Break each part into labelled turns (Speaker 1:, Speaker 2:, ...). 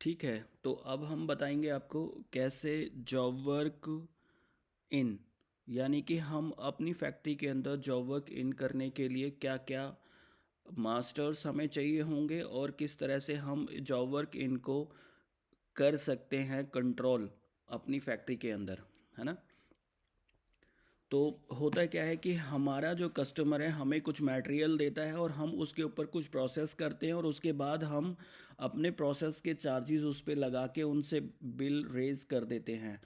Speaker 1: ठीक है, तो अब हम बताएंगे आपको कैसे जॉब वर्क इन, यानी कि हम अपनी फैक्ट्री के अंदर जॉब वर्क इन करने के लिए क्या क्या मास्टर्स हमें चाहिए होंगे और किस तरह से हम जॉब वर्क इनको कर सकते हैं कंट्रोल अपनी फैक्ट्री के अंदर, है ना। तो होता क्या है कि हमारा जो कस्टमर है हमें कुछ मटेरियल देता है और हम उसके ऊपर कुछ प्रोसेस करते हैं और उसके बाद हम अपने प्रोसेस के चार्जेस उस पर लगा के उनसे बिल रेज कर देते हैं।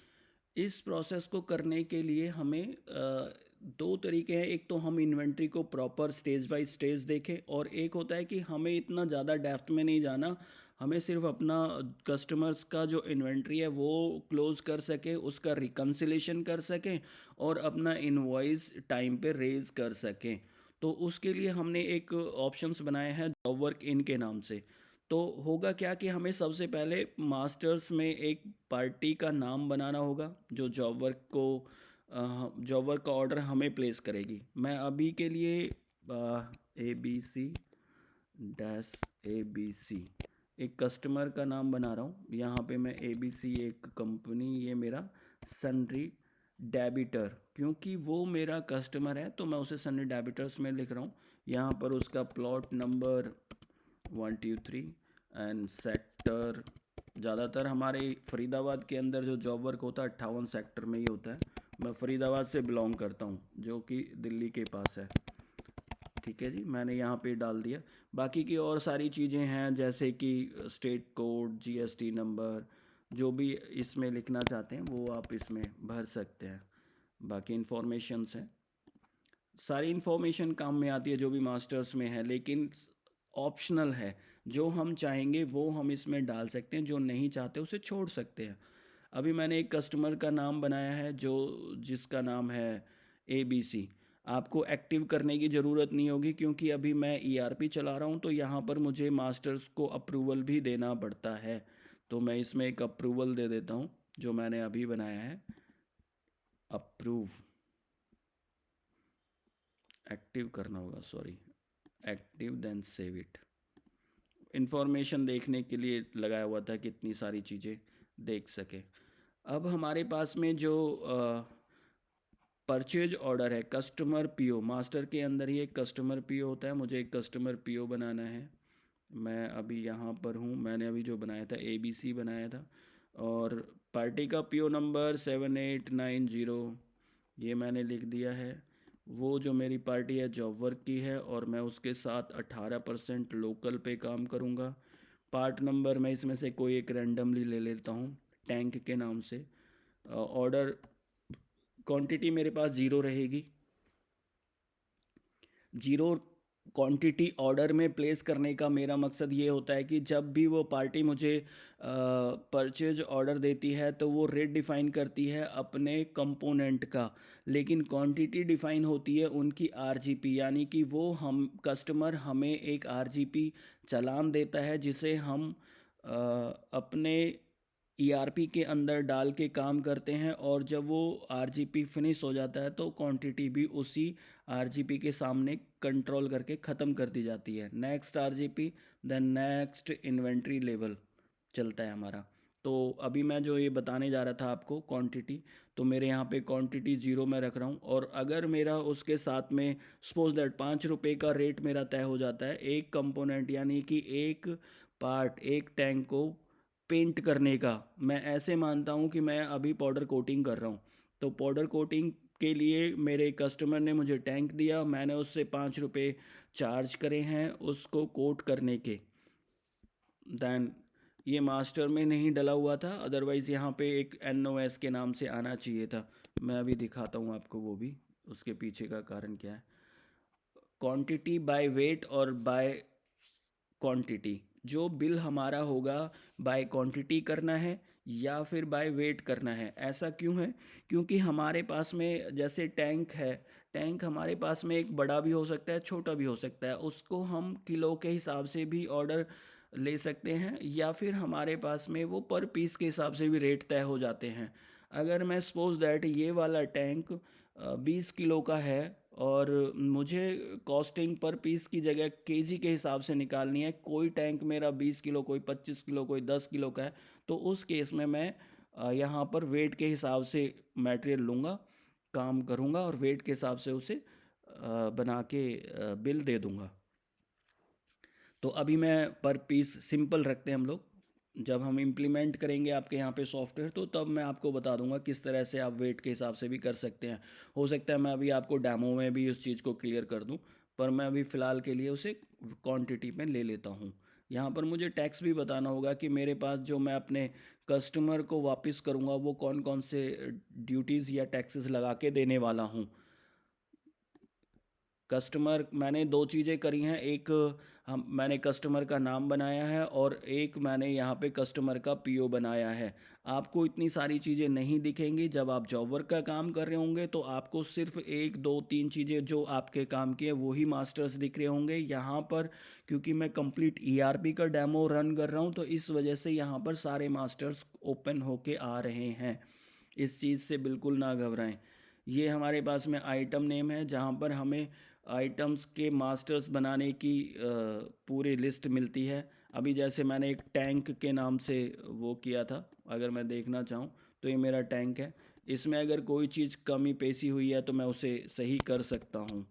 Speaker 1: इस प्रोसेस को करने के लिए हमें दो तरीके हैं। एक तो हम इन्वेंट्री को प्रॉपर स्टेज बाय स्टेज देखें और एक होता है कि हमें इतना ज़्यादा डेप्थ में नहीं जाना, हमें सिर्फ अपना कस्टमर्स का जो इन्वेंट्री है वो क्लोज कर सकें, उसका रिकन्सिलेशन कर सकें और अपना इनवॉइस टाइम पे रेज कर सकें। तो उसके लिए हमने एक ऑप्शंस बनाए हैं जॉब वर्क इन के नाम से। तो होगा क्या कि हमें सबसे पहले मास्टर्स में एक पार्टी का नाम बनाना होगा जो जॉब वर्क का ऑर्डर हमें प्लेस करेगी। मैं अभी के लिए ABC-ABC एक कस्टमर का नाम बना रहा हूँ। यहाँ पे मैं ABC एक कंपनी, ये मेरा सन्ड्री डेबिटर, क्योंकि वो मेरा कस्टमर है तो मैं उसे सन्ड्री डेबिटर्स में लिख रहा हूँ। यहाँ पर उसका प्लॉट नंबर 123 एंड सेक्टर, ज़्यादातर हमारे फरीदाबाद के अंदर जो जॉब वर्क होता है 58 सेक्टर में ही होता है। मैं फरीदाबाद से बिलोंग करता हूँ जो कि दिल्ली के पास है। ठीक है जी, मैंने यहाँ पे डाल दिया। बाकी की और सारी चीज़ें हैं जैसे कि स्टेट कोड, GST नंबर, जो भी इसमें लिखना चाहते हैं वो आप इसमें भर सकते हैं। बाकी इन्फॉर्मेशंस हैं, सारी इन्फॉर्मेशन काम में आती है जो भी मास्टर्स में है, लेकिन ऑप्शनल है। जो हम चाहेंगे वो हम इसमें डाल सकते हैं, जो नहीं चाहते उसे छोड़ सकते हैं। अभी मैंने एक कस्टमर का नाम बनाया है जिसका नाम है ABC। आपको एक्टिव करने की ज़रूरत नहीं होगी क्योंकि अभी मैं ERP चला रहा हूँ, तो यहाँ पर मुझे मास्टर्स को अप्रूवल भी देना पड़ता है। तो मैं इसमें एक अप्रूवल दे देता हूँ जो मैंने अभी बनाया है, अप्रूव, एक्टिव करना होगा, sorry, active then save it. Information देखने के लिए लगाया हुआ था कि इतनी सारी चीज़ें देख सके। अब हमारे पास में जो परचेज ऑर्डर है, कस्टमर PO, मास्टर के अंदर ही एक कस्टमर PO होता है, मुझे एक कस्टमर PO बनाना है। मैं अभी यहाँ पर हूँ, मैंने अभी जो बनाया था ABC बनाया था और पार्टी का PO नंबर 7890 ये मैंने लिख दिया है। वो जो मेरी पार्टी है जॉब वर्क की है और मैं उसके साथ 18% लोकल पे काम करूँगा। पार्ट नंबर मैं इसमें से कोई एक रैंडमली ले लेता हूँ टैंक के नाम से। ऑर्डर क्वांटिटी मेरे पास 0 रहेगी। 0 क्वांटिटी ऑर्डर में प्लेस करने का मेरा मकसद ये होता है कि जब भी वो पार्टी मुझे परचेज ऑर्डर देती है तो वो रेट डिफ़ाइन करती है अपने कंपोनेंट का, लेकिन क्वांटिटी डिफ़ाइन होती है उनकी RGP, यानी कि वो हम कस्टमर हमें एक RGP चालान देता है जिसे हम अपने ERP के अंदर डाल के काम करते हैं और जब वो RGP फिनिश हो जाता है तो क्वांटिटी भी उसी RGP के सामने कंट्रोल करके ख़त्म कर दी जाती है। Next RGP, then next inventory level चलता है हमारा। तो अभी मैं जो ये बताने जा रहा था आपको क्वांटिटी, तो मेरे यहाँ पे क्वांटिटी 0 में रख रहा हूँ और अगर मेरा उसके साथ में सपोज दैट 5 रुपये का रेट मेरा तय हो जाता है एक कंपोनेंट, यानी कि एक पार्ट, एक टैंक को पेंट करने का। मैं ऐसे मानता हूँ कि मैं अभी पाउडर कोटिंग कर रहा हूँ, तो पाउडर कोटिंग के लिए मेरे कस्टमर ने मुझे टैंक दिया, मैंने उससे 5 रुपये चार्ज करे हैं उसको कोट करने के। दैन ये मास्टर में नहीं डला हुआ था, अदरवाइज़ यहाँ पे एक NOS के नाम से आना चाहिए था। मैं अभी दिखाता हूँ आपको वो भी, उसके पीछे का कारण क्या है। क्वांटिटी बाय वेट और बाय क्वांटिटी, जो बिल हमारा होगा बाय क्वांटिटी करना है या फिर बाय वेट करना है। ऐसा क्यों है? क्योंकि हमारे पास में जैसे टैंक है, टैंक हमारे पास में एक बड़ा भी हो सकता है, छोटा भी हो सकता है, उसको हम किलो के हिसाब से भी ऑर्डर ले सकते हैं या फिर हमारे पास में वो पर पीस के हिसाब से भी रेट तय हो जाते हैं। अगर मैं सपोज दैट ये वाला टैंक 20 किलो का है और मुझे कॉस्टिंग पर पीस की जगह केजी के हिसाब से निकालनी है। कोई टैंक मेरा 20 किलो, कोई 25 किलो, कोई 10 किलो का है, तो उस केस में मैं यहाँ पर वेट के हिसाब से मटेरियल लूँगा, काम करूँगा और वेट के हिसाब से उसे बना के बिल दे दूँगा। तो अभी मैं पर पीस सिंपल रखते हैं हम लोग। जब हम इम्प्लीमेंट करेंगे आपके यहाँ पे सॉफ्टवेयर, तो तब मैं आपको बता दूंगा किस तरह से आप वेट के हिसाब से भी कर सकते हैं। हो सकता है मैं अभी आपको डेमो में भी उस चीज़ को क्लियर कर दूं, पर मैं अभी फ़िलहाल के लिए उसे क्वांटिटी में ले लेता हूँ। यहाँ पर मुझे टैक्स भी बताना होगा कि मेरे पास जो मैं अपने कस्टमर को वापस करूँगा वो कौन कौन से ड्यूटीज़ या टैक्सेस लगा के देने वाला हूँ। कस्टमर मैंने दो चीज़ें करी हैं, एक मैंने कस्टमर का नाम बनाया है और एक मैंने यहाँ पे कस्टमर का पीओ बनाया है। आपको इतनी सारी चीज़ें नहीं दिखेंगी। जब आप जॉब वर्क का काम कर रहे होंगे तो आपको सिर्फ एक दो तीन चीज़ें जो आपके काम की है वही मास्टर्स दिख रहे होंगे। यहाँ पर क्योंकि मैं कंप्लीट ईआरपी का डेमो रन कर रहा हूँ, तो इस वजह से यहाँ पर सारे मास्टर्स ओपन होके आ रहे हैं। इस चीज़ से बिल्कुल ना घबराएं। ये हमारे पास में आइटम नेम है जहाँ पर हमें आइटम्स के मास्टर्स बनाने की पूरी लिस्ट मिलती है। अभी जैसे मैंने एक टैंक के नाम से वो किया था, अगर मैं देखना चाहूँ तो ये मेरा टैंक है। इसमें अगर कोई चीज़ कमी पेशी हुई है तो मैं उसे सही कर सकता हूँ।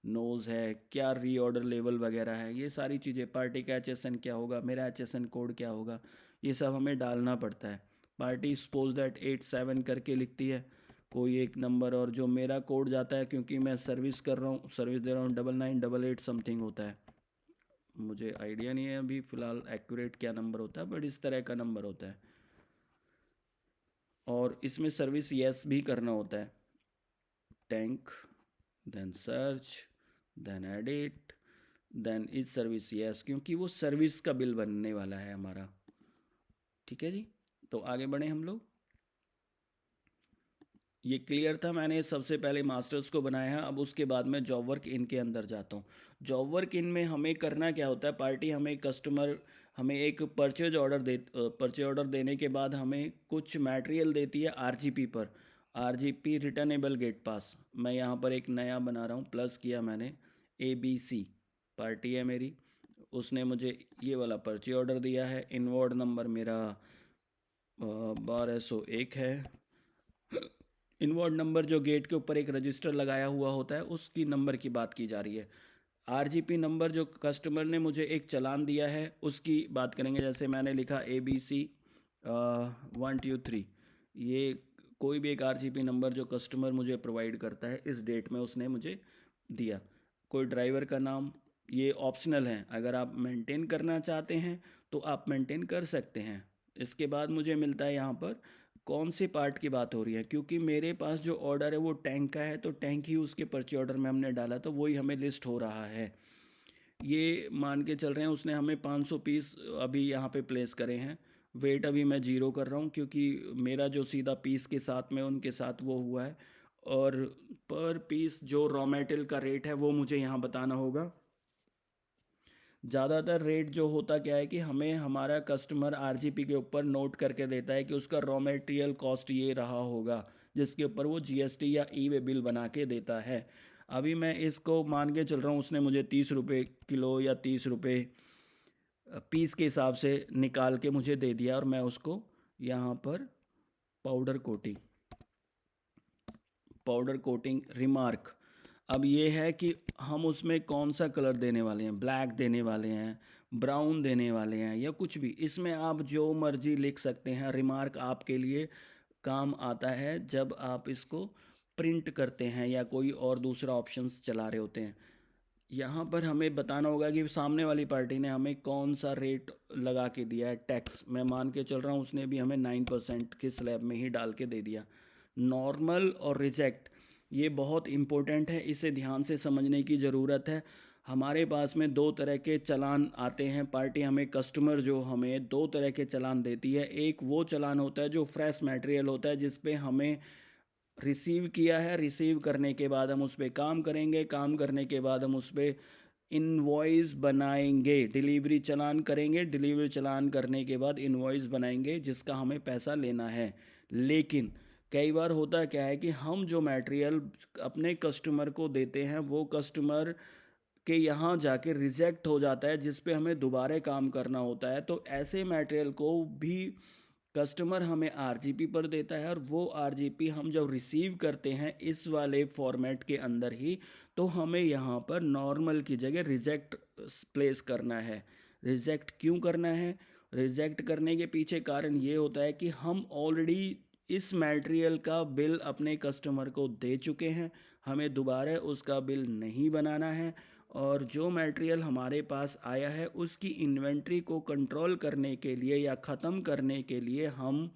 Speaker 1: नोज़ है, क्या रीऑर्डर लेवल वगैरह है, ये सारी चीज़ें, पार्टी का HSN क्या होगा, मेरा HSN कोड क्या होगा, ये सब हमें डालना पड़ता है। पार्टी सपोज दैट 87 करके लिखती है कोई एक नंबर, और जो मेरा कोड जाता है, क्योंकि मैं सर्विस कर रहा हूँ, सर्विस दे रहा हूँ, 9988 समथिंग होता है। मुझे आइडिया नहीं है अभी फ़िलहाल एक्यूरेट क्या नंबर होता है, बट इस तरह का नंबर होता है। और इसमें सर्विस येस भी करना होता है। Tank, then search, then edit, then is service yes, क्योंकि वो सर्विस का बिल बनने वाला है हमारा। ठीक है जी, तो आगे बढ़े हम लोग। ये क्लियर था, मैंने सबसे पहले मास्टर्स को बनाया है। अब उसके बाद मैं जॉब वर्क इन के अंदर जाता हूँ। जॉब वर्क इन में हमें करना क्या होता है, पार्टी हमें कस्टमर हमें एक परचेज ऑर्डर देने के बाद हमें कुछ मटेरियल देती है आरजीपी पर। आरजीपी रिटर्नेबल गेट पास, मैं यहाँ पर एक नया बना रहा हूँ, प्लस किया मैंने, ABC पार्टी है मेरी, उसने मुझे ये वाला परचेज ऑर्डर दिया है। इनवॉर्ड नंबर मेरा 1201 है। इनवर्ड नंबर जो गेट के ऊपर एक रजिस्टर लगाया हुआ होता है उसकी नंबर की बात की जा रही है। आरजीपी नंबर जो कस्टमर ने मुझे एक चालान दिया है उसकी बात करेंगे। जैसे मैंने लिखा ABC 123, ये कोई भी एक आरजीपी नंबर जो कस्टमर मुझे प्रोवाइड करता है इस डेट में उसने मुझे दिया। कोई ड्राइवर का नाम, ये ऑप्शनल है, अगर आप मेंटेन करना चाहते हैं तो आप मेंटेन कर सकते हैं। इसके बाद मुझे मिलता है यहाँ पर कौन से पार्ट की बात हो रही है, क्योंकि मेरे पास जो ऑर्डर है वो टैंक का है, तो टैंक ही उसके परचे ऑर्डर में हमने डाला, तो वही हमें लिस्ट हो रहा है। ये मान के चल रहे हैं उसने हमें 500 पीस अभी यहाँ पे प्लेस करे हैं। वेट अभी मैं 0 कर रहा हूँ क्योंकि मेरा जो सीधा पीस के साथ में उनके साथ वो हुआ है। और पर पीस जो रॉ मेटेरियल का रेट है वो मुझे यहाँ बताना होगा। ज़्यादातर रेट जो होता क्या है कि हमें हमारा कस्टमर आरजीपी के ऊपर नोट करके देता है कि उसका रॉ मटेरियल कॉस्ट ये रहा होगा, जिसके ऊपर वो जीएसटी या ई वे बिल बना के देता है। अभी मैं इसको मान के चल रहा हूँ, उसने मुझे 30 रुपये किलो या 30 रुपये पीस के हिसाब से निकाल के मुझे दे दिया, और मैं उसको यहाँ पर पाउडर कोटिंग रिमार्क। अब ये है कि हम उसमें कौन सा कलर देने वाले हैं, ब्लैक देने वाले हैं, ब्राउन देने वाले हैं, या कुछ भी, इसमें आप जो मर्जी लिख सकते हैं। रिमार्क आपके लिए काम आता है जब आप इसको प्रिंट करते हैं या कोई और दूसरा ऑप्शंस चला रहे होते हैं। यहाँ पर हमें बताना होगा कि सामने वाली पार्टी ने हमें कौन सा रेट लगा के दिया है। टैक्स मैं मान के चल रहा हूँ उसने भी हमें 9% के स्लैब में ही डाल के दे दिया। नॉर्मल और रिजेक्ट, ये बहुत इम्पोर्टेंट है, इसे ध्यान से समझने की ज़रूरत है। हमारे पास में दो तरह के चालान आते हैं। पार्टी हमें कस्टमर जो हमें दो तरह के चालान देती है। एक वो चालान होता है जो फ्रेश मटेरियल होता है, जिस पे हमें रिसीव किया है, रिसीव करने के बाद हम उस पर काम करेंगे, काम करने के बाद हम उस पर इनवॉइस बनाएंगे, डिलीवरी चालान करेंगे, डिलीवरी चालान करने के बाद इनवॉइस बनाएंगे जिसका हमें पैसा लेना है। लेकिन कई बार होता क्या है कि हम जो मटेरियल अपने कस्टमर को देते हैं वो कस्टमर के यहाँ जाके रिजेक्ट हो जाता है, जिस पे हमें दोबारा काम करना होता है। तो ऐसे मटेरियल को भी कस्टमर हमें आरजीपी पर देता है, और वो आरजीपी हम जब रिसीव करते हैं इस वाले फॉर्मेट के अंदर ही, तो हमें यहाँ पर नॉर्मल की जगह रिजेक्ट प्लेस करना है। रिजेक्ट क्यों करना है? रिजेक्ट करने के पीछे कारण ये होता है कि हम ऑलरेडी इस मटेरियल का बिल अपने कस्टमर को दे चुके हैं, हमें दोबारा उसका बिल नहीं बनाना है। और जो मटेरियल हमारे पास आया है उसकी इन्वेंट्री को कंट्रोल करने के लिए या ख़त्म करने के लिए हम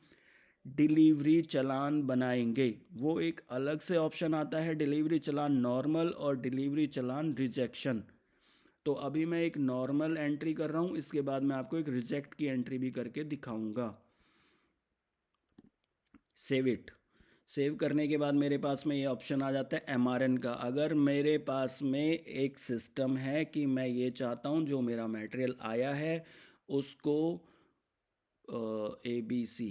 Speaker 1: डिलीवरी चालान बनाएंगे। वो एक अलग से ऑप्शन आता है, डिलीवरी चालान नॉर्मल और डिलीवरी चालान रिजेक्शन। तो अभी मैं एक नॉर्मल एंट्री कर रहा हूँ, इसके बाद मैं आपको एक रिजेक्ट की एंट्री भी करके दिखाऊंगा। Save it. सेव करने के बाद मेरे पास में ये ऑप्शन आ जाता है एमआरएन का। अगर मेरे पास में एक सिस्टम है कि मैं ये चाहता हूँ जो मेरा मटेरियल आया है उसको ABC,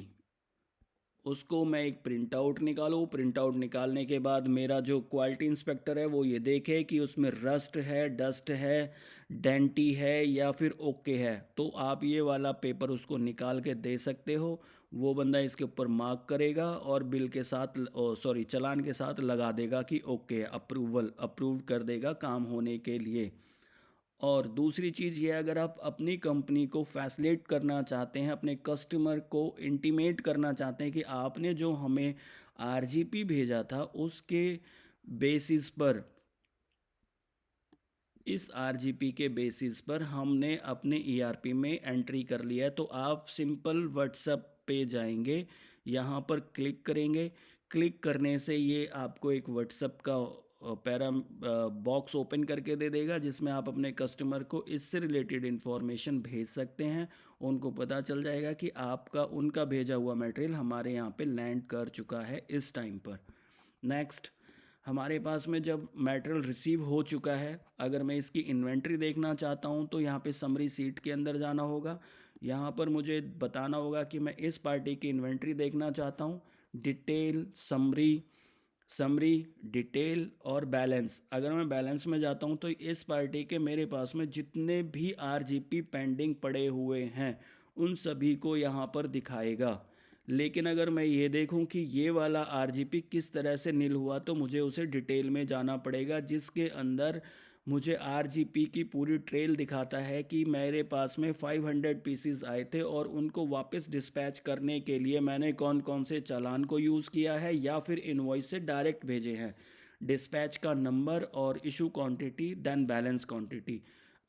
Speaker 1: उसको मैं एक प्रिंट आउट निकालूँ। प्रिंट आउट निकालने के बाद मेरा जो क्वालिटी इंस्पेक्टर है वो ये देखे कि उसमें रस्ट है, डस्ट है, डेंटी है या फिर ओके है, तो आप ये वाला पेपर उसको निकाल के दे सकते हो। वो बंदा इसके ऊपर मार्क करेगा और बिल के साथ सॉरी चालान के साथ लगा देगा कि ओके, अप्रूव कर देगा काम होने के लिए। और दूसरी चीज़ ये, अगर आप अपनी कंपनी को फैसिलिटेट करना चाहते हैं, अपने कस्टमर को इंटीमेट करना चाहते हैं कि आपने जो हमें आरजीपी भेजा था उसके बेसिस पर, इस आरजीपी के बेसिस पर हमने अपने ईआरपी में एंट्री कर लिया है, तो आप सिंपल व्हाट्सएप पे जाएंगे, यहाँ पर क्लिक करेंगे। क्लिक करने से ये आपको एक व्हाट्सएप का पैरा बॉक्स ओपन करके दे देगा, जिसमें आप अपने कस्टमर को इससे रिलेटेड इन्फॉर्मेशन भेज सकते हैं। उनको पता चल जाएगा कि आपका उनका भेजा हुआ मटेरियल हमारे यहाँ पे लैंड कर चुका है इस टाइम पर। नेक्स्ट, हमारे पास में जब मटेरियल रिसीव हो चुका है, अगर मैं इसकी इन्वेंट्री देखना चाहता हूँ तो यहाँ पे समरी सीट के अंदर जाना होगा। यहाँ पर मुझे बताना होगा कि मैं इस पार्टी की इन्वेंट्री देखना चाहता हूँ। डिटेल, समरी, समरी, डिटेल और बैलेंस। अगर मैं बैलेंस में जाता हूँ तो इस पार्टी के मेरे पास में जितने भी आरजीपी पेंडिंग पड़े हुए हैं उन सभी को यहाँ पर दिखाएगा। लेकिन अगर मैं ये देखूं कि ये वाला आरजीपी किस तरह से नील हुआ, तो मुझे उसे डिटेल में जाना पड़ेगा, जिसके अंदर मुझे आरजीपी की पूरी ट्रेल दिखाता है कि मेरे पास में 500 पीसीज आए थे और उनको वापस डिस्पैच करने के लिए मैंने कौन कौन से चालान को यूज़ किया है या फिर इनवॉइस से डायरेक्ट भेजे हैं। डिस्पैच का नंबर और issue quantity, then balance quantity.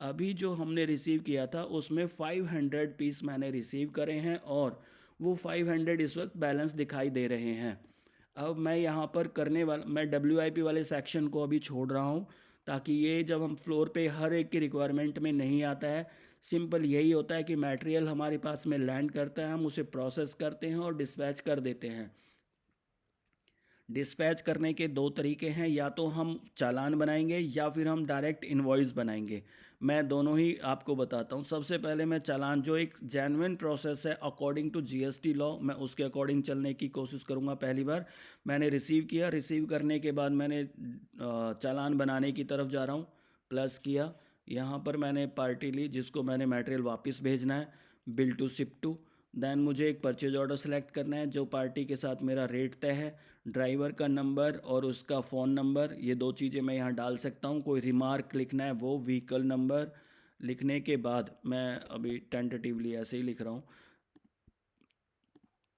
Speaker 1: अभी जो हमने रिसीव किया था उसमें 500 पीस मैंने रिसीव करे हैं और वो 500 इस वक्त बैलेंस दिखाई दे रहे हैं। अब मैं यहाँ पर करने वाला, मैं WIP वाले सेक्शन को अभी छोड़ रहा हूँ, ताकि ये जब हम फ्लोर पे हर एक की रिक्वायरमेंट में नहीं आता है। सिंपल यही होता है कि मटेरियल हमारे पास में लैंड करता है, हम उसे प्रोसेस करते हैं और डिस्पैच कर देते हैं। डिस्पैच करने के दो तरीके हैं, या तो हम चालान बनाएंगे या फिर हम डायरेक्ट इनवॉइस बनाएंगे। मैं दोनों ही आपको बताता हूँ। सबसे पहले मैं चालान, जो एक जेन्युइन प्रोसेस है अकॉर्डिंग टू GST लॉ, मैं उसके अकॉर्डिंग चलने की कोशिश करूँगा। पहली बार मैंने रिसीव किया, रिसीव करने के बाद मैंने चालान बनाने की तरफ जा रहा हूँ, प्लस किया। यहाँ पर मैंने पार्टी ली जिसको मैंने मटेरियल वापस भेजना है, bill to ship to. Then मुझे एक परचेज ऑर्डर सेलेक्ट करना है जो पार्टी के साथ मेरा रेट तय है। ड्राइवर का नंबर और उसका फ़ोन नंबर, ये दो चीज़ें मैं यहाँ डाल सकता हूँ। कोई रिमार्क लिखना है वो व्हीकल नंबर लिखने के बाद, मैं अभी टेंटेटिवली ऐसे ही लिख रहा हूँ।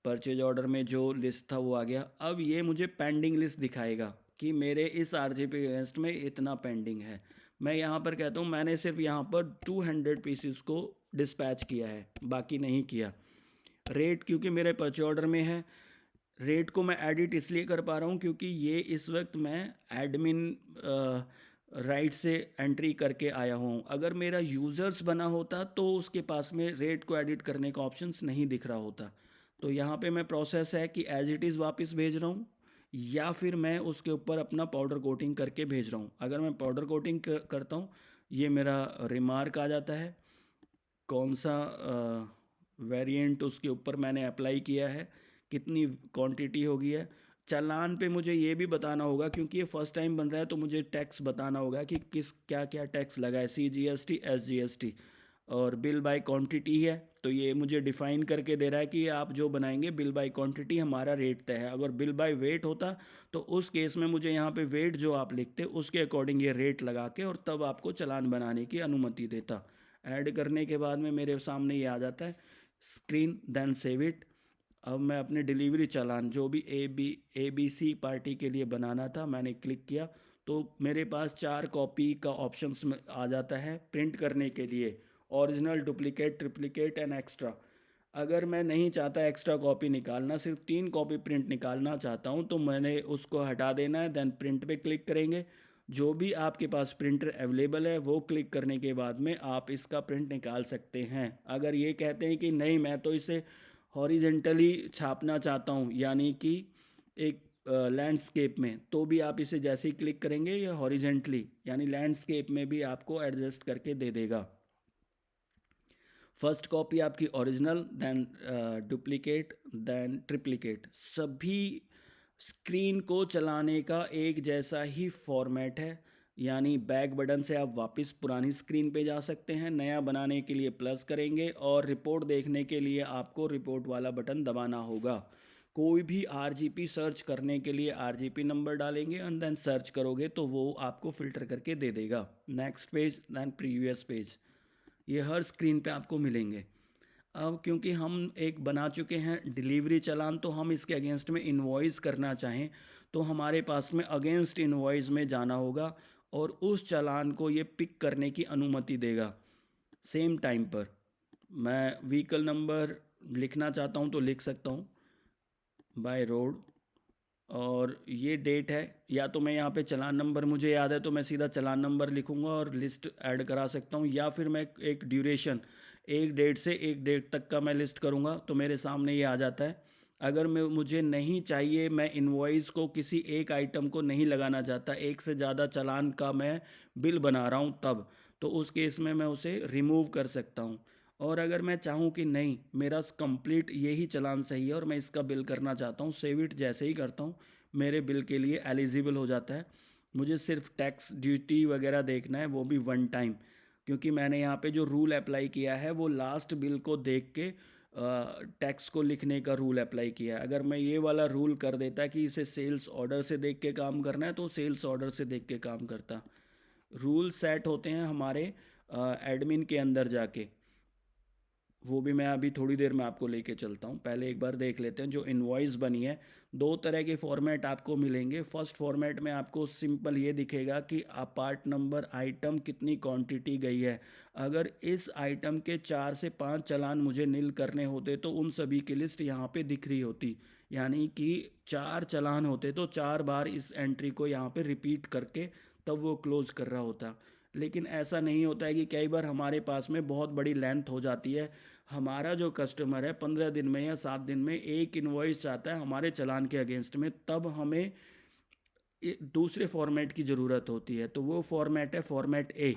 Speaker 1: परचेज ऑर्डर में जो लिस्ट था वो आ गया। अब ये मुझे पेंडिंग लिस्ट दिखाएगा कि मेरे इस आरजीपी अगेंस्ट में इतना पेंडिंग है। मैं यहाँ पर कहता हूँ मैंने सिर्फ यहाँ पर 200 पीसीस को डिस्पैच किया है, बाकी नहीं किया। रेट क्योंकि मेरे परचेज ऑर्डर में है, रेट को मैं एडिट इसलिए कर पा रहा हूँ क्योंकि ये इस वक्त मैं एडमिन राइट से एंट्री करके आया हूँ। अगर मेरा यूज़र्स बना होता तो उसके पास में रेट को एडिट करने का ऑप्शंस नहीं दिख रहा होता। तो यहाँ पे मैं प्रोसेस है कि एज इट इज़ वापस भेज रहा हूँ या फिर मैं उसके ऊपर अपना पाउडर कोटिंग करके भेज रहा हूँ। अगर मैं पाउडर कोटिंग करता हूँ, ये मेरा रिमार्क आ जाता है, कौन सा वेरिएंट उसके ऊपर मैंने अप्लाई किया है, कितनी क्वांटिटी होगी है। चालान पे मुझे ये भी बताना होगा, क्योंकि ये फर्स्ट टाइम बन रहा है, तो मुझे टैक्स बताना होगा कि किस क्या क्या टैक्स लगा है, CGST, SGST। और बिल बाय क्वांटिटी है, तो ये मुझे डिफाइन करके दे रहा है कि आप जो बनाएंगे बिल बाय क्वांटिटी हमारा रेट तय है। अगर बिल बाय वेट होता तो उस केस में मुझे यहाँ पे वेट जो आप लिखते उसके अकॉर्डिंग ये रेट लगा के और तब आपको चालान बनाने की अनुमति देता। ऐड करने के बाद में मेरे सामने ये आ जाता है स्क्रीन, देन सेव इट। अब मैं अपने डिलीवरी चालान जो भी ABC पार्टी के लिए बनाना था, मैंने क्लिक किया तो मेरे पास 4 कॉपी का ऑप्शंस में आ जाता है प्रिंट करने के लिए, original, duplicate, triplicate and extra. अगर मैं नहीं चाहता एक्स्ट्रा कॉपी निकालना, सिर्फ 3 कॉपी प्रिंट निकालना चाहता हूँ, तो मैंने उसको हटा देना है। देन प्रिंट पे क्लिक करेंगे। जो भी आपके पास प्रिंटर अवेलेबल है वो क्लिक करने के बाद में आप इसका प्रिंट निकाल सकते हैं। अगर ये कहते हैं कि नहीं मैं तो इसे हॉरिजेंटली छापना चाहता हूँ, यानी कि एक लैंडस्केप में, तो भी आप इसे जैसे ही क्लिक करेंगे या हॉरिजेंटली यानी लैंडस्केप में भी आपको एडजस्ट करके दे देगा। फर्स्ट कॉपी आपकी original, then duplicate, then triplicate. सभी स्क्रीन को चलाने का एक जैसा ही फॉर्मेट है, यानी बैक बटन से आप वापस पुरानी स्क्रीन पे जा सकते हैं, नया बनाने के लिए प्लस करेंगे और रिपोर्ट देखने के लिए आपको रिपोर्ट वाला बटन दबाना होगा। कोई भी RGP सर्च करने के लिए RGP नंबर डालेंगे एंड देन सर्च करोगे तो वो आपको फ़िल्टर करके दे देगा। Next page, then previous page, ये हर स्क्रीन पे आपको मिलेंगे। अब क्योंकि हम एक बना चुके हैं डिलीवरी चालान, तो हम इसके अगेंस्ट में इन्वॉइस करना चाहें तो हमारे पास में अगेंस्ट इन्वॉइस में जाना होगा और उस चालान को ये पिक करने की अनुमति देगा सेम टाइम पर। मैं व्हीकल नंबर लिखना चाहता हूँ तो लिख सकता हूँ, बाय रोड, और ये डेट है। या तो मैं यहाँ पे चालान नंबर मुझे याद है तो मैं सीधा चालान नंबर लिखूँगा और लिस्ट ऐड करा सकता हूँ, या फिर मैं एक ड्यूरेशन, एक डेट से एक डेट तक का मैं लिस्ट करूँगा तो मेरे सामने ये आ जाता है। अगर मैं मुझे नहीं चाहिए, मैं इनवॉइस को किसी एक आइटम को नहीं लगाना चाहता, एक से ज़्यादा चालान का मैं बिल बना रहा हूँ तब, तो उस केस में मैं उसे रिमूव कर सकता हूँ। और अगर मैं चाहूँ कि नहीं मेरा कंप्लीट यही चालान सही है और मैं इसका बिल करना चाहता हूँ, सेव इट जैसे ही करता हूँ मेरे बिल के लिए एलिजिबल हो जाता है। मुझे सिर्फ टैक्स ड्यूटी वगैरह देखना है, वो भी वन टाइम, क्योंकि मैंने यहाँ पे जो रूल अप्लाई किया है वो लास्ट बिल को देख के टैक्स को लिखने का रूल अप्लाई किया है। अगर मैं ये वाला रूल कर देता कि इसे सेल्स ऑर्डर से देख के काम करना है तो सेल्स ऑर्डर से देख के काम करता। रूल सेट होते हैं हमारे एडमिन के अंदर जाके, वो भी मैं अभी थोड़ी देर में आपको लेके चलता हूँ। पहले एक बार देख लेते हैं जो इनवॉइस बनी है। दो तरह के फॉर्मेट आपको मिलेंगे। फर्स्ट फॉर्मेट में आपको सिंपल ये दिखेगा कि पार्ट नंबर, आइटम, कितनी क्वांटिटी गई है। अगर इस आइटम के 4 से 5 चालान मुझे नील करने होते तो उन सभी की लिस्ट यहाँ पे दिख रही होती, यानी कि 4 चालान होते तो 4 बार इस एंट्री को यहाँ पे रिपीट करके तब वो क्लोज कर रहा होता। लेकिन ऐसा नहीं होता है कि कई बार हमारे पास में बहुत बड़ी लेंथ हो जाती है। हमारा जो कस्टमर है 15 दिन में या 7 दिन में एक इन्वॉइस चाहता है हमारे चालान के अगेंस्ट में, तब हमें दूसरे फॉर्मेट की ज़रूरत होती है, तो वो फॉर्मेट है फॉर्मेट ए।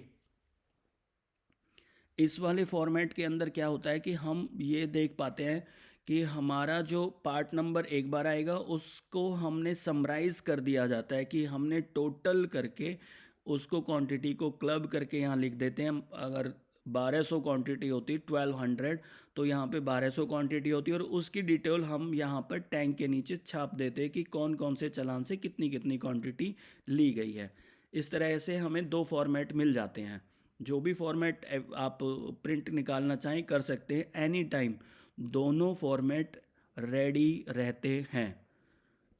Speaker 1: इस वाले फॉर्मेट के अंदर क्या होता है कि हम ये देख पाते हैं कि हमारा जो पार्ट नंबर एक बार आएगा उसको हमने समराइज़ कर दिया जाता है कि हमने टोटल करके उसको क्वांटिटी को क्लब करके यहाँ लिख देते हैं। अगर 1200 क्वांटिटी होती, 1200, तो यहाँ पे 1200 क्वांटिटी होती है और उसकी डिटेल हम यहाँ पर टैंक के नीचे छाप देते हैं कि कौन कौन से चालान से कितनी कितनी क्वांटिटी ली गई है। इस तरह से हमें दो फॉर्मेट मिल जाते हैं। जो भी फॉर्मेट आप प्रिंट निकालना चाहें कर सकते हैं एनी टाइम, दोनों फॉर्मेट रेडी रहते हैं।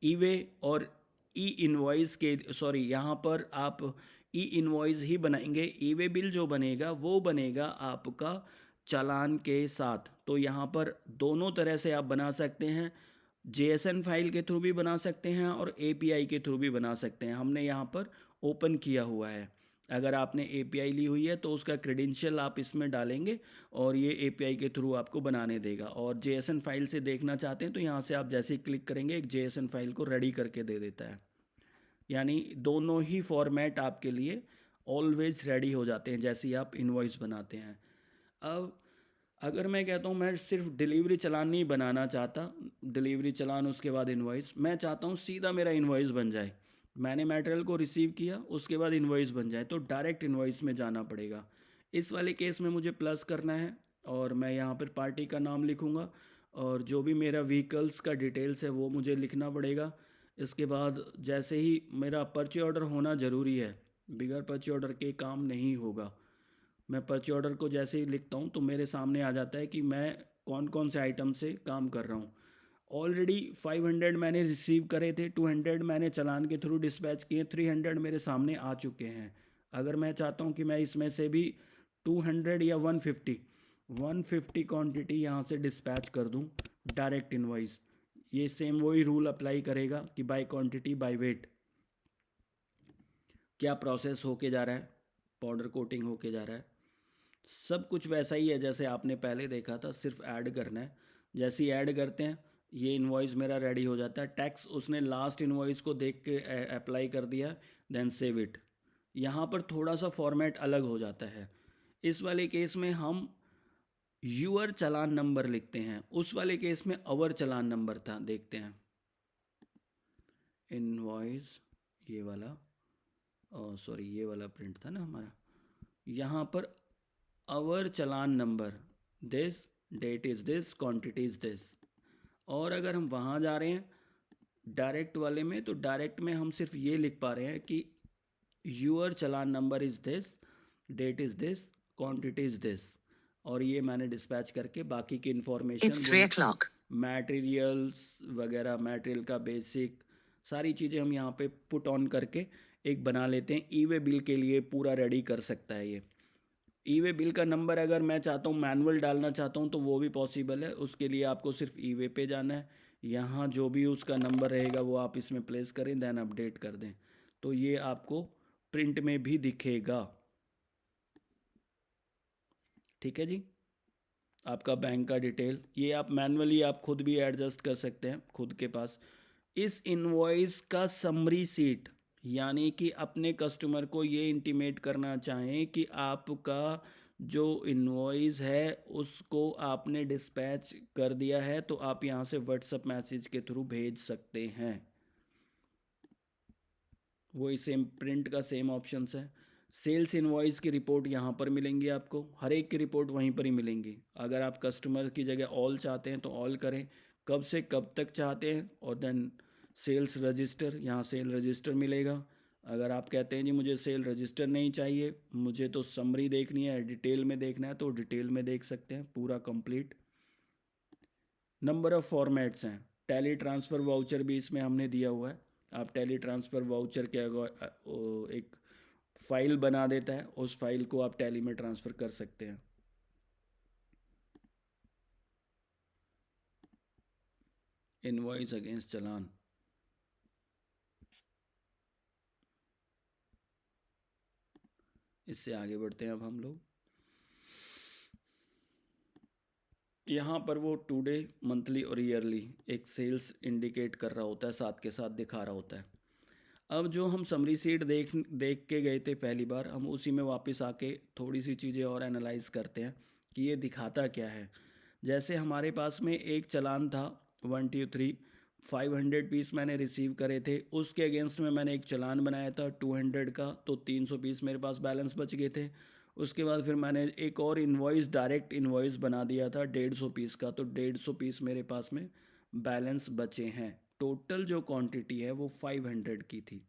Speaker 1: ई वे और ई इनवॉइस के, सॉरी यहाँ पर आप ई इनवॉइस ही बनाएंगे। ई वे बिल जो बनेगा वो बनेगा आपका चालान के साथ। तो यहाँ पर दोनों तरह से आप बना सकते हैं, JSON फाइल के थ्रू भी बना सकते हैं और API के थ्रू भी बना सकते हैं। हमने यहाँ पर ओपन किया हुआ है। अगर आपने API ली हुई है तो उसका क्रेडेंशियल आप इसमें डालेंगे और ये API के थ्रू आपको बनाने देगा। और JSON फाइल से देखना चाहते हैं तो यहाँ से आप जैसे ही क्लिक करेंगे एक JSON फाइल को रेडी करके दे देता है। यानी दोनों ही फॉर्मेट आपके लिए ऑलवेज रेडी हो जाते हैं जैसे ही आप इनवॉइस बनाते हैं। अब अगर मैं कहता हूँ मैं सिर्फ डिलीवरी चालान नहीं बनाना चाहता, डिलीवरी चालान उसके बाद इनवॉइस, मैं चाहता हूँ सीधा मेरा इनवॉइस बन जाए, मैंने मटेरियल को रिसीव किया उसके बाद इनवॉइस बन जाए, तो डायरेक्ट इनवॉइस में जाना पड़ेगा। इस वाले केस में मुझे प्लस करना है और मैं यहाँ पर पार्टी का नाम लिखूँगा और जो भी मेरा व्हीकल्स का डिटेल्स है वो मुझे लिखना पड़ेगा। इसके बाद जैसे ही मेरा परचे ऑर्डर होना ज़रूरी है, बिगर परचे ऑर्डर के काम नहीं होगा। मैं परचे ऑर्डर को जैसे ही लिखता हूँ तो मेरे सामने आ जाता है कि मैं कौन कौन से आइटम से काम कर रहा हूँ। ऑलरेडी 500 मैंने रिसीव करे थे, 200 मैंने चालान के थ्रू डिस्पैच किए, 300 मेरे सामने आ चुके हैं। अगर मैं चाहता हूँ कि मैं इसमें से भी 200 या 150 क्वांटिटी यहाँ से डिस्पैच कर दूँ डायरेक्ट इनवॉइस, ये सेम वही रूल अप्लाई करेगा कि बाय क्वांटिटी बाय वेट। क्या प्रोसेस होके जा रहा है, पाउडर कोटिंग होके जा रहा है, सब कुछ वैसा ही है जैसे आपने पहले देखा था, सिर्फ ऐड करना है। जैसे ही ऐड करते हैं ये इनवॉइस मेरा रेडी हो जाता है। टैक्स उसने लास्ट इनवॉइस को देख के अप्लाई कर दिया, देन सेव इट। यहाँ पर थोड़ा सा फॉर्मेट अलग हो जाता है। इस वाले केस में हम यूअर चालान नंबर लिखते हैं, उस वाले केस में अवर चालान नंबर था। देखते हैं इनवॉइस, ये वाला, सॉरी ये वाला प्रिंट था ना हमारा, यहाँ पर our challan number, this, date is this, quantity is this. और अगर हम वहाँ जा रहे हैं डायरेक्ट वाले में, तो डायरेक्ट में हम सिर्फ ये लिख पा रहे हैं कि your challan number is this, date is this, quantity is this. और ये मैंने डिस्पैच करके बाकी की इन्फॉर्मेशन, मटेरियल्स वगैरह, मटेरियल का बेसिक सारी चीज़ें हम यहाँ पे पुट ऑन करके एक बना लेते हैं। ई वे बिल के लिए पूरा रेडी कर सकता है ये। ई वे बिल का नंबर अगर मैं चाहता हूँ मैनुअल डालना चाहता हूँ तो वो भी पॉसिबल है। उसके लिए आपको सिर्फ ई वे पे जाना है, यहाँ जो भी उसका नंबर रहेगा वो आप इसमें प्लेस करें, देन अपडेट कर दें, तो ये आपको प्रिंट में भी दिखेगा। ठीक है जी। आपका बैंक का डिटेल ये आप मैनुअली आप खुद भी एडजस्ट कर सकते हैं खुद के पास। इस इनवॉइस का समरी सीट, यानी कि अपने कस्टमर को ये इंटीमेट करना चाहें कि आपका जो इनवॉइस है उसको आपने डिस्पैच कर दिया है, तो आप यहाँ से व्हाट्सएप मैसेज के थ्रू भेज सकते हैं। वही सेम प्रिंट का सेम ऑप्शंस है। सेल्स इनवॉइस की रिपोर्ट यहाँ पर मिलेंगी आपको, हर एक की रिपोर्ट वहीं पर ही मिलेंगी। अगर आप कस्टमर की जगह ऑल चाहते हैं तो ऑल करें, कब से कब तक चाहते हैं, और देन सेल्स रजिस्टर, यहाँ सेल रजिस्टर मिलेगा। अगर आप कहते हैं जी मुझे सेल रजिस्टर नहीं चाहिए, मुझे तो समरी देखनी है, डिटेल में देखना है, तो डिटेल में देख सकते हैं पूरा कंप्लीट। नंबर ऑफ़ फॉर्मेट्स हैं, टैली ट्रांसफ़र वाउचर भी इसमें हमने दिया हुआ है। आप टैली ट्रांसफ़र वाउचर के एक फ़ाइल बना देता है, उस फाइल को आप टैली में ट्रांसफ़र कर सकते हैं। इनवॉइस अगेंस्ट चालान, इससे आगे बढ़ते हैं अब हम लोग। यहाँ पर वो टुडे, मंथली और ईयरली एक सेल्स इंडिकेट कर रहा होता है, साथ के साथ दिखा रहा होता है। अब जो हम समरी सीट देख देख के गए थे पहली बार, हम उसी में वापस आके थोड़ी सी चीज़ें और एनालाइज करते हैं कि ये दिखाता क्या है। जैसे हमारे पास में एक चालान था 123, 500 पीस मैंने रिसीव करे थे, उसके अगेंस्ट में मैंने एक चालान बनाया था 200 का, तो 300 पीस मेरे पास बैलेंस बच गए थे। उसके बाद फिर मैंने एक और इन्वॉइस, डायरेक्ट इन्वॉइस बना दिया था 150 पीस का, तो 150 पीस मेरे पास में बैलेंस बचे हैं। टोटल जो क्वांटिटी है वो 500 की थी।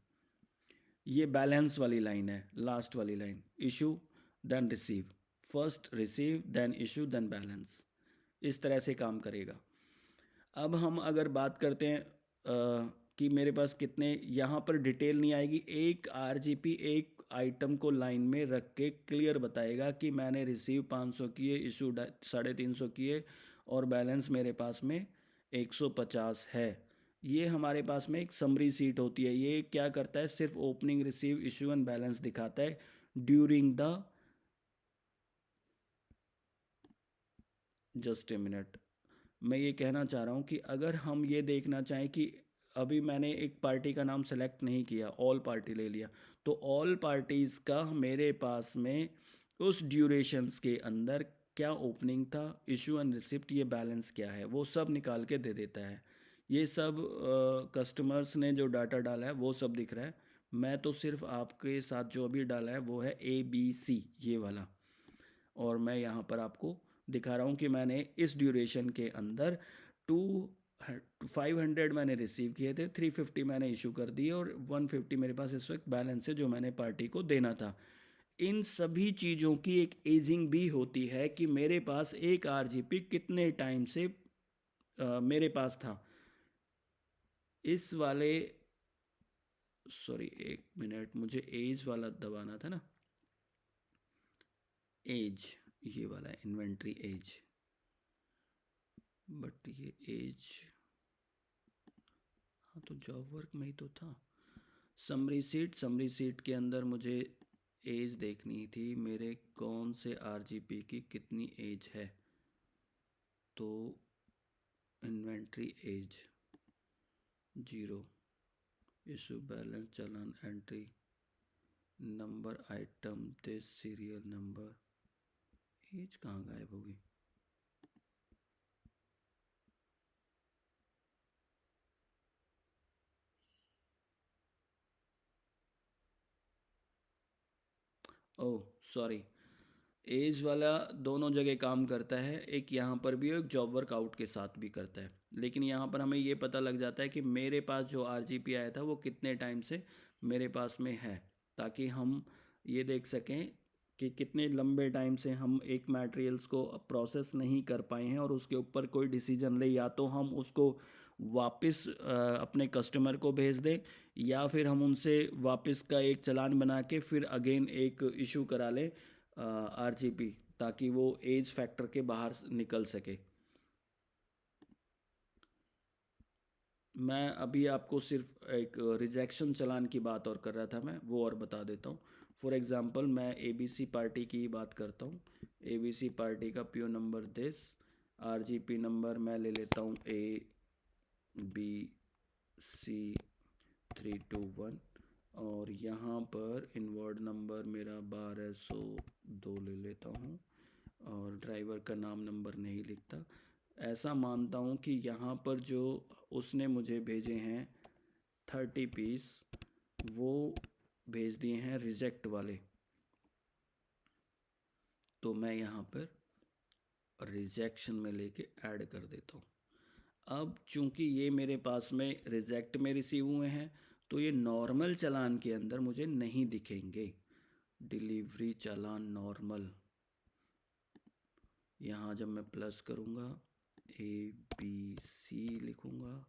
Speaker 1: ये बैलेंस वाली लाइन है, लास्ट वाली line, issue then receive, first receive then issue then balance, इस तरह से काम करेगा। अब हम अगर बात करते हैं कि मेरे पास कितने, यहाँ पर डिटेल नहीं आएगी, एक आरजीपी एक आइटम को लाइन में रख के क्लियर बताएगा कि मैंने रिसीव 500 किए, इशू 350 किए, और बैलेंस मेरे पास में 150 है। ये हमारे पास में एक समरी सीट होती है। ये क्या करता है, सिर्फ opening, receive, issue and balance दिखाता है during the, just a minute, मैं ये कहना चाह रहा हूँ कि अगर हम ये देखना चाहें कि अभी मैंने एक पार्टी का नाम सेलेक्ट नहीं किया, ऑल पार्टी ले लिया, तो ऑल पार्टीज़ का मेरे पास में उस ड्यूरेशंस के अंदर क्या ओपनिंग था, इशू एंड रिसिप्ट, ये बैलेंस क्या है, वो सब निकाल के दे देता है। ये सब कस्टमर्स ने जो डाटा डाला है वो सब दिख रहा है। मैं तो सिर्फ आपके साथ जो अभी डाला है वो है ABC, ये वाला। और मैं यहाँ पर आपको दिखा रहा हूँ कि मैंने इस ड्यूरेशन के अंदर 500 मैंने रिसीव किए थे, 350 मैंने इशू कर दिए और 150 मेरे पास इस वक्त बैलेंस है जो मैंने पार्टी को देना था। इन सभी चीज़ों की एक एजिंग भी होती है कि मेरे पास एक RGP कितने टाइम से मेरे पास था। इस वाले, सॉरी एक मिनट, मुझे एज वाला दबाना था ना, एज, ये वाला है इन्वेंट्री एज, बट ये एज, हाँ तो जॉब वर्क में ही तो था। समरी सीट के अंदर मुझे एज देखनी थी, मेरे कौन से RGP की कितनी एज है। तो इन्वेंट्री एज 0, इशू बैलेंस, चालान entry, number item, this serial number, age कहाँ गायब होगी। ओह सॉरी, एज वाला दोनों जगह काम करता है, एक यहाँ पर भी और एक जॉब वर्क आउट के साथ भी करता है। लेकिन यहाँ पर हमें ये पता लग जाता है कि मेरे पास जो RGP आया था वो कितने टाइम से मेरे पास में है, ताकि हम ये देख सकें कि कितने लंबे टाइम से हम एक मटेरियल्स को प्रोसेस नहीं कर पाए हैं और उसके ऊपर कोई डिसीजन ले, या तो हम उसको वापस अपने कस्टमर को भेज दें, या फिर हम उनसे वापस का एक चालान बना के फिर अगेन एक इशू करा लें RGP, ताकि वो एज फैक्टर के बाहर निकल सके। मैं अभी आपको सिर्फ एक रिजेक्शन चालान की बात और कर रहा था, मैं वो और बता देता हूँ। फॉर एग्ज़ाम्पल मैं ABC पार्टी की बात करता हूँ। ABC पार्टी का PO number this, RGP number मैं ले लेता हूँ ABC321, और यहाँ पर इनवर्ड नंबर मेरा 1202 ले लेता हूँ, और ड्राइवर का नाम नंबर नहीं लिखता। ऐसा मानता हूँ कि यहाँ पर जो उसने मुझे भेजे हैं 30 पीस, वो भेज दिए हैं रिजेक्ट वाले, तो मैं यहाँ पर रिजेक्शन में लेके ऐड कर देता हूँ। अब चूंकि ये मेरे पास में रिजेक्ट में रिसीव हुए हैं, तो ये नॉर्मल चालान के अंदर मुझे नहीं दिखेंगे। डिलीवरी चालान नॉर्मल, यहाँ जब मैं प्लस करूँगा ABC लिखूँगा,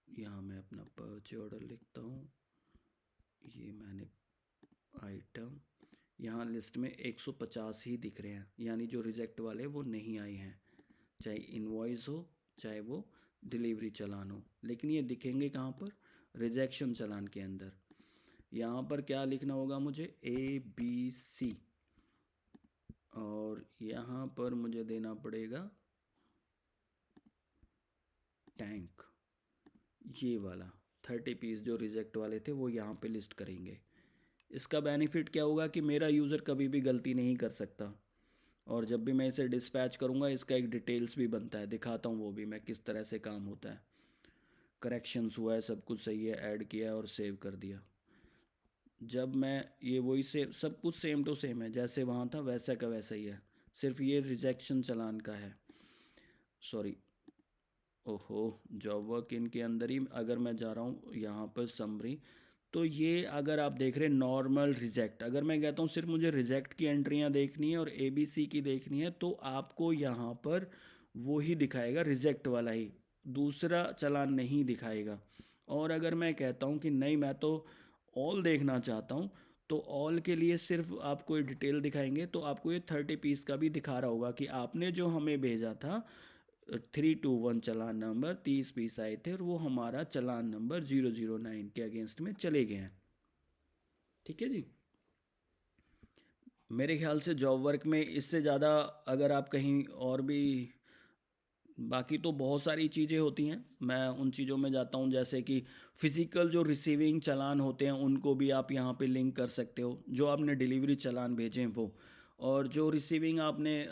Speaker 1: यहाँ मैं अपना परचेज ऑर्डर लिखता हूँ, ये मैंने आइटम, यहाँ लिस्ट में 150 ही दिख रहे हैं, यानी जो रिजेक्ट वाले वो नहीं आए हैं, चाहे इनवॉइस हो चाहे वो डिलीवरी चालान हो। लेकिन ये दिखेंगे कहाँ पर, रिजेक्शन चालान के अंदर। यहाँ पर क्या लिखना होगा मुझे, ABC, और यहाँ पर मुझे देना पड़ेगा टैंक, ये वाला 30 पीस जो रिजेक्ट वाले थे वो यहाँ पे लिस्ट करेंगे। इसका बेनिफिट क्या होगा कि मेरा यूज़र कभी भी गलती नहीं कर सकता, और जब भी मैं इसे डिस्पैच करूँगा इसका एक डिटेल्स भी बनता है, दिखाता हूँ वो भी मैं किस तरह से काम होता है। करेक्शंस हुआ है, सब कुछ सही है, ऐड किया और सेव कर दिया। जब मैं ये वही से सब कुछ सेम टू सेम है, जैसे वहाँ था वैसा का वैसा ही है, सिर्फ ये रिजेक्शन चालान का है। सॉरी, ओहो, जॉब वर्क इनके अंदर ही अगर मैं जा रहा हूँ यहाँ पर समरी, तो ये अगर आप देख रहे हैं नॉर्मल रिजेक्ट, अगर मैं कहता हूँ सिर्फ मुझे रिजेक्ट की एंट्रियाँ देखनी है और ABC की देखनी है, तो आपको यहाँ पर वो ही दिखाएगा, रिजेक्ट वाला ही, दूसरा चालान नहीं दिखाएगा। और अगर मैं कहता हूँ कि नहीं मैं तो ऑल देखना चाहता हूँ, तो ऑल के लिए सिर्फ आपको ये डिटेल दिखाएंगे, तो आपको ये 30 पीस का भी दिखा रहा होगा कि आपने जो हमें भेजा था 321 चालान नंबर 30 पीस आए थे, और वो हमारा चालान नंबर 009 के अगेंस्ट में चले गए हैं। ठीक है जी। मेरे ख्याल से जॉब वर्क में इससे ज़्यादा अगर आप कहीं और भी, बाकी तो बहुत सारी चीज़ें होती हैं, मैं उन चीज़ों में जाता हूँ, जैसे कि फ़िज़िकल जो रिसीविंग चालान होते हैं उनको भी आप यहाँ पे लिंक कर सकते हो, जो आपने डिलीवरी चालान भेजे हैं वो, और जो रिसीविंग आपने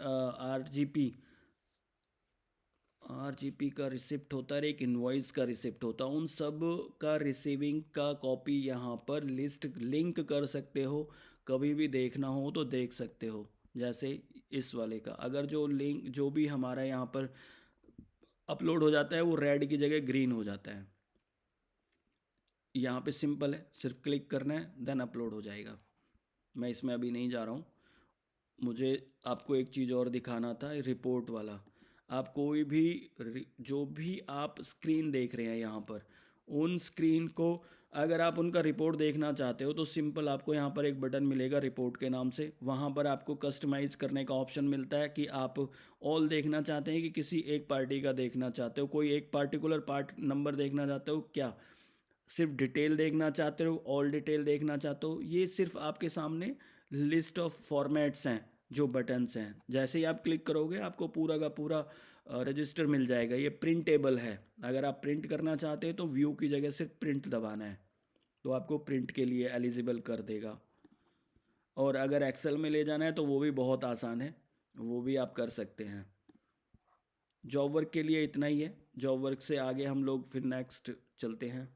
Speaker 1: आरजीपी का रिसिप्ट होता है, एक इनवॉइस का रिसिप्ट होता है, उन सब का रिसीविंग का कॉपी यहाँ पर लिस्ट लिंक कर सकते हो। कभी भी देखना हो तो देख सकते हो। जैसे इस वाले का अगर जो लिंक जो भी हमारा यहाँ पर अपलोड हो जाता है वो रेड की जगह ग्रीन हो जाता है। यहाँ पे सिंपल है, सिर्फ क्लिक करना है देन अपलोड हो जाएगा। मैं इसमें अभी नहीं जा रहा हूँ। मुझे आपको एक चीज़ और दिखाना था, रिपोर्ट वाला। आप कोई भी जो भी आप स्क्रीन देख रहे हैं यहाँ पर, उन स्क्रीन को अगर आप उनका रिपोर्ट देखना चाहते हो तो सिंपल आपको यहाँ पर एक बटन मिलेगा रिपोर्ट के नाम से। वहाँ पर आपको कस्टमाइज़ करने का ऑप्शन मिलता है कि आप ऑल देखना चाहते हैं कि किसी एक पार्टी का देखना चाहते हो, कोई एक पार्टिकुलर पार्ट नंबर देखना चाहते हो, क्या सिर्फ डिटेल देखना चाहते हो, ऑल डिटेल देखना चाहते हो। ये सिर्फ आपके सामने लिस्ट ऑफ फॉर्मेट्स हैं, जो बटन्स हैं। जैसे ही आप क्लिक करोगे आपको पूरा का पूरा रजिस्टर मिल जाएगा। ये प्रिंटेबल है। अगर आप प्रिंट करना चाहते हैं तो व्यू की जगह सिर्फ प्रिंट दबाना है, तो आपको प्रिंट के लिए एलिजिबल कर देगा। और अगर एक्सेल में ले जाना है तो वो भी बहुत आसान है, वो भी आप कर सकते हैं। जॉब वर्क के लिए इतना ही है। जॉब वर्क से आगे हम लोग फिर नेक्स्ट चलते हैं।